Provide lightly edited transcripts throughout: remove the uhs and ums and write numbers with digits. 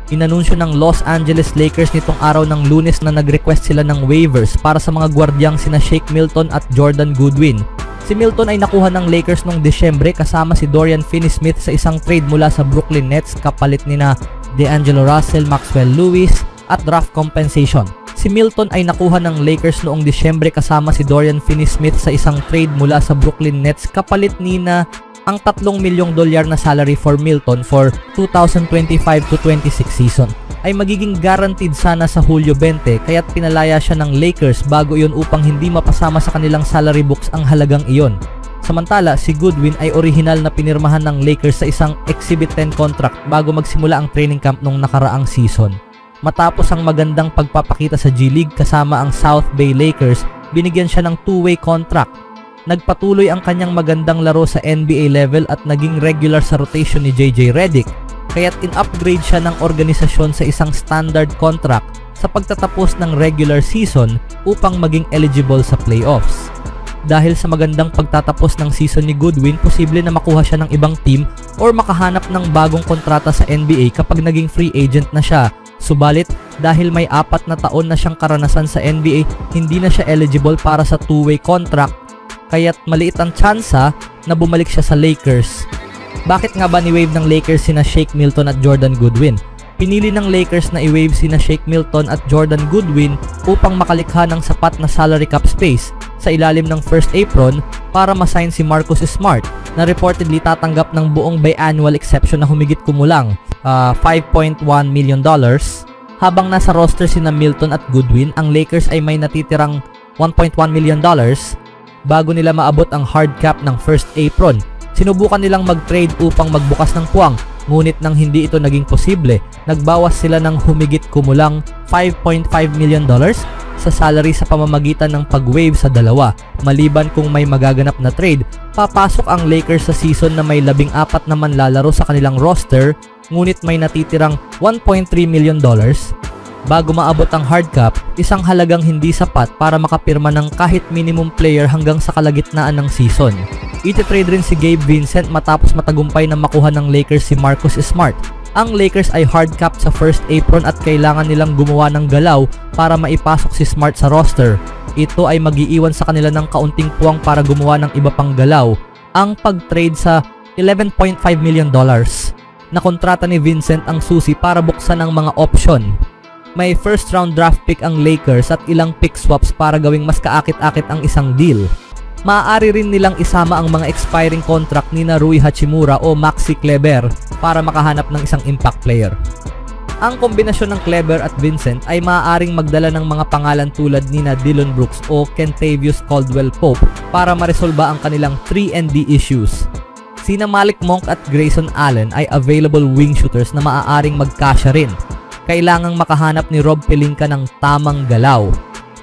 Inanunsyo ng Los Angeles Lakers nitong araw ng Lunes na nag-request sila ng waivers para sa mga gwardyang sina Shake Milton at Jordan Goodwin. Si Milton ay nakuha ng Lakers noong Desyembre kasama si Dorian Finney-Smith sa isang trade mula sa Brooklyn Nets kapalit nina D'Angelo Russell, Maxwell Lewis at draft compensation. Si Milton ay nakuha ng Lakers noong Desyembre kasama si Dorian Finney-Smith sa isang trade mula sa Brooklyn Nets kapalit nina ang $3 milyong na salary for Milton for 2025-26 season ay magiging guaranteed sana sa Hulyo 20 kaya't pinalaya siya ng Lakers bago iyon upang hindi mapasama sa kanilang salary books ang halagang iyon. Samantala, si Goodwin ay orihinal na pinirmahan ng Lakers sa isang Exhibit 10 contract bago magsimula ang training camp nung nakaraang season. Matapos ang magandang pagpapakita sa G League kasama ang South Bay Lakers, binigyan siya ng two-way contract. Nagpatuloy ang kanyang magandang laro sa NBA level at naging regular sa rotation ni JJ Redick, kaya't in-upgrade siya ng organisasyon sa isang standard contract sa pagtatapos ng regular season upang maging eligible sa playoffs. Dahil sa magandang pagtatapos ng season ni Goodwin, posible na makuha siya ng ibang team or makahanap ng bagong kontrata sa NBA kapag naging free agent na siya. Subalit, dahil may 4 na taon na siyang karanasan sa NBA, hindi na siya eligible para sa two-way contract, kaya't maliit ang tsansa na bumalik siya sa Lakers. Bakit nga ba ni-waive ng Lakers sina Shake Milton at Jordan Goodwin? Pinili ng Lakers na i-waive sina Shake Milton at Jordan Goodwin upang makalikha ng sapat na salary cap space sa ilalim ng first apron para ma-sign si Marcus Smart na reportedly tatanggap ng buong biannual exception na humigit kumulang $5.1 million. Habang nasa roster sina Milton at Goodwin, ang Lakers ay may natitirang $1.1 million bago nila maabot ang hard cap ng first apron. Sinubukan nilang mag-trade upang magbukas ng puwang, ngunit nang hindi ito naging posible, nagbawas sila ng humigit kumulang $5.5 million sa salary sa pamamagitan ng pag-waive sa dalawa. Maliban kung may magaganap na trade, papasok ang Lakers sa season na may 14 na manlalaro sa kanilang roster, ngunit may natitirang $1.3 million. Bago maabot ang hard cap, isang halagang hindi sapat para makapirma ng kahit minimum player hanggang sa kalagitnaan ng season. Iti-trade rin si Gabe Vincent matapos matagumpay na makuha ng Lakers si Marcus Smart. Ang Lakers ay hard cap sa first apron at kailangan nilang gumawa ng galaw para maipasok si Smart sa roster. Ito ay mag-iiwan sa kanila ng kaunting puwang para gumawa ng iba pang galaw. Ang pag-trade sa $11.5 million na kontrata ni Vincent ang susi para buksan ang mga option. May first round draft pick ang Lakers at ilang pick swaps para gawing mas kaakit-akit ang isang deal. Maaari rin nilang isama ang mga expiring contract ni Rui Hachimura o Maxi Kleber para makahanap ng isang impact player. Ang kombinasyon ng Kleber at Vincent ay maaaring magdala ng mga pangalan tulad ni Dillon Brooks o Kentavious Caldwell-Pope para maresolba ang kanilang 3-and-D issues. Sina Malik Monk at Grayson Allen ay available wing shooters na maaaring magkasya rin. Kailangang makahanap ni Rob Pelinka ng tamang galaw.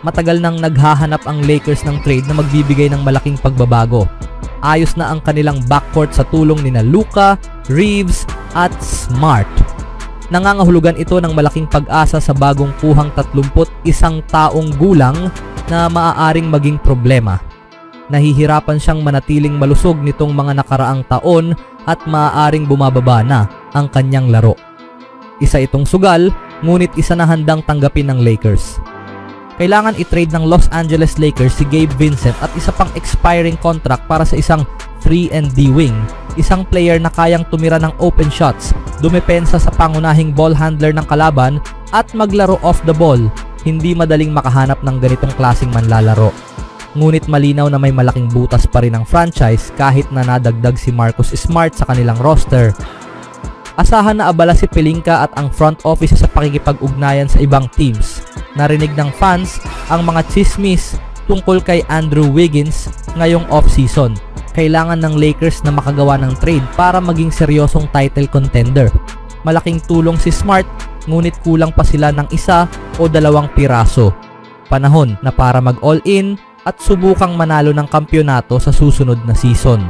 Matagal nang naghahanap ang Lakers ng trade na magbibigay ng malaking pagbabago. Ayos na ang kanilang backcourt sa tulong nina Luka, Reeves at Smart. Nangangahulugan ito ng malaking pag-asa sa bagong kuhang 31 taong gulang na maaaring maging problema. Nahihirapan siyang manatiling malusog nitong mga nakaraang taon at maaaring bumababa na ang kanyang laro. Isa itong sugal, ngunit isa na handang tanggapin ng Lakers. Kailangan i-trade ng Los Angeles Lakers si Gabe Vincent at isa pang expiring contract para sa isang 3-and-D wing, isang player na kayang tumira ng open shots, dumepensa sa pangunahing ball handler ng kalaban at maglaro off the ball. Hindi madaling makahanap ng ganitong klaseng manlalaro. Ngunit malinaw na may malaking butas pa rin ang franchise kahit na nadagdag si Marcus Smart sa kanilang roster. Asahan na abala si Pelinka at ang front office sa pakikipag-ugnayan sa ibang teams. Narinig ng fans ang mga chismis tungkol kay Andrew Wiggins ngayong off-season. Kailangan ng Lakers na makagawa ng trade para maging seryosong title contender. Malaking tulong si Smart, ngunit kulang pa sila ng 1 o 2 piraso. Panahon na para mag-all-in at subukang manalo ng kampyonato sa susunod na season.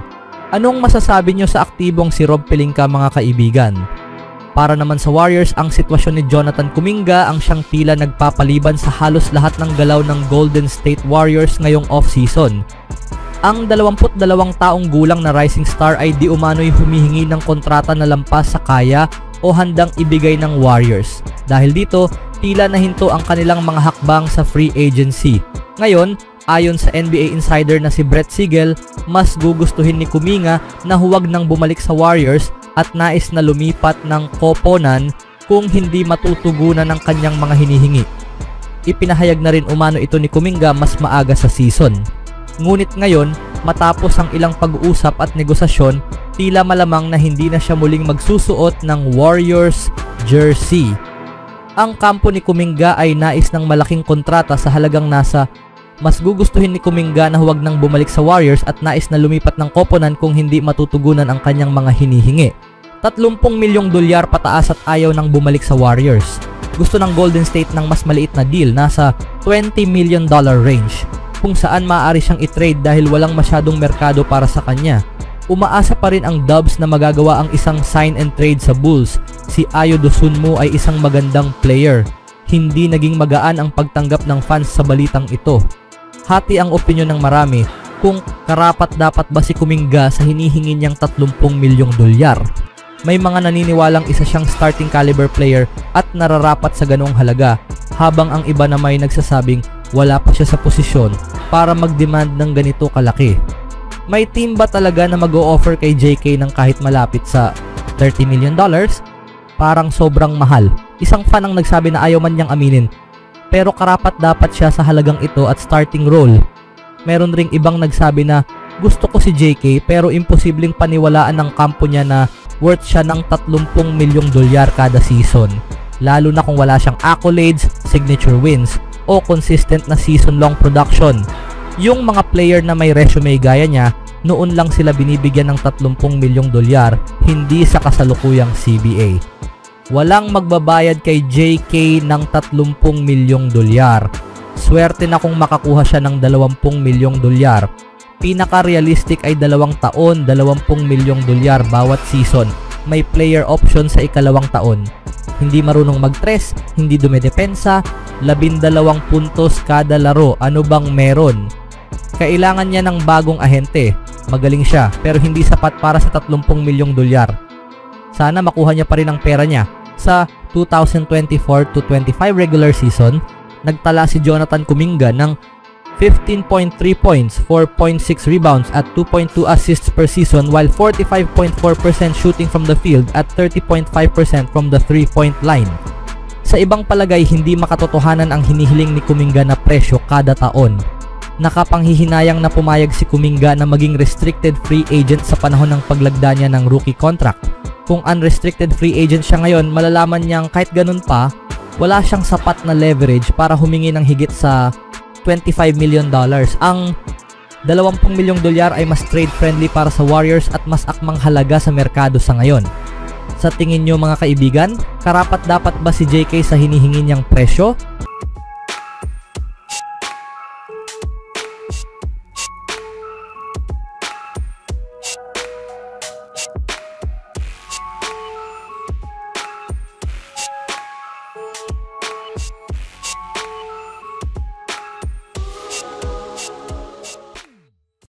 Anong masasabi nyo sa aktibong si Rob Pelinka, mga kaibigan? Para naman sa Warriors, ang sitwasyon ni Jonathan Kuminga ang siyang tila nagpapaliban sa halos lahat ng galaw ng Golden State Warriors ngayong off-season. Ang 22 taong gulang na rising star ay di umano'y humihingi ng kontrata na lampas sa kaya o handang ibigay ng Warriors. Dahil dito, tila nahinto ang kanilang mga hakbang sa free agency. Ngayon, ayon sa NBA insider na si Brett Siegel, mas gugustuhin ni Kuminga na huwag nang bumalik sa Warriors at nais na lumipat ng koponan kung hindi matutugunan ng kanyang mga hinihingi. Ipinahayag na rin umano ito ni Kuminga mas maaga sa season. Ngunit ngayon, matapos ang ilang pag-uusap at negosasyon, tila malamang na hindi na siya muling magsusuot ng Warriors jersey. Ang kampo ni Kuminga ay nais ng malaking kontrata sa halagang nasa mas gugustuhin ni Kuminga na huwag nang bumalik sa Warriors at nais na lumipat ng koponan kung hindi matutugunan ang kanyang mga hinihingi. 30 milyong dolyar pataas at ayaw nang bumalik sa Warriors. Gusto ng Golden State ng mas maliit na deal, nasa $20 million range, kung saan maaari siyang i-trade dahil walang masyadong merkado para sa kanya. Umaasa pa rin ang Dubs na magagawa ang isang sign and trade sa Bulls. Si Ayo Dosunmu ay isang magandang player. Hindi naging magaan ang pagtanggap ng fans sa balitang ito. Hati ang opinyon ng marami kung karapat-dapat ba si Kuminga sa hinihingi niyang 30 milyong dolyar. May mga naniniwalang isa siyang starting caliber player at nararapat sa ganong halaga, habang ang iba na may nagsasabing wala pa siya sa posisyon para mag-demand ng ganito kalaki. May team ba talaga na mag-o-offer kay JK ng kahit malapit sa $30 million? Parang sobrang mahal. Isang fan ang nagsabi na ayaw man niyang aminin, pero karapat dapat siya sa halagang ito at starting role. Meron ring ibang nagsabi na gusto ko si JK pero imposibleng paniwalaan ng kampo niya na worth siya ng 30 milyong dolyar kada season, lalo na kung wala siyang accolades, signature wins, o consistent na season-long production. Yung mga player na may resume gaya niya, noon lang sila binibigyan ng 30 milyong dolyar, hindi sa kasalukuyang CBA. Walang magbabayad kay JK ng 30 milyong dolyar. Swerte na kung makakuha siya ng 20 milyong dolyar. Pinaka-realistic ay 2 taon, 20 milyong dolyar bawat season. May player option sa ikalawang taon. Hindi marunong mag-tres, hindi dumedepensa, 12 puntos kada laro. Ano bang meron? Kailangan niya ng bagong ahente. Magaling siya pero hindi sapat para sa 30 milyong dolyar. Sana makuha niya pa rin ang pera niya. Sa 2024-25 regular season, nagtala si Jonathan Kuminga ng 15.3 points, 4.6 rebounds at 2.2 assists per season, while 45.4% shooting from the field at 30.5% from the 3-point line. Sa ibang palagay, hindi makatotohanan ang hinihiling ni Kuminga na presyo kada taon. Nakapanghihinayang na pumayag si Kuminga na maging restricted free agent sa panahon ng paglagda niya ng rookie contract. Kung unrestricted free agent siya ngayon, malalaman niyang kahit ganun pa, wala siyang sapat na leverage para humingi ng higit sa $25 million. Ang 20 milyong dolyar ay mas trade friendly para sa Warriors at mas akmang halaga sa merkado sa ngayon. Sa tingin nyo mga kaibigan, karapat dapat ba si JK sa hinihingi niyang presyo?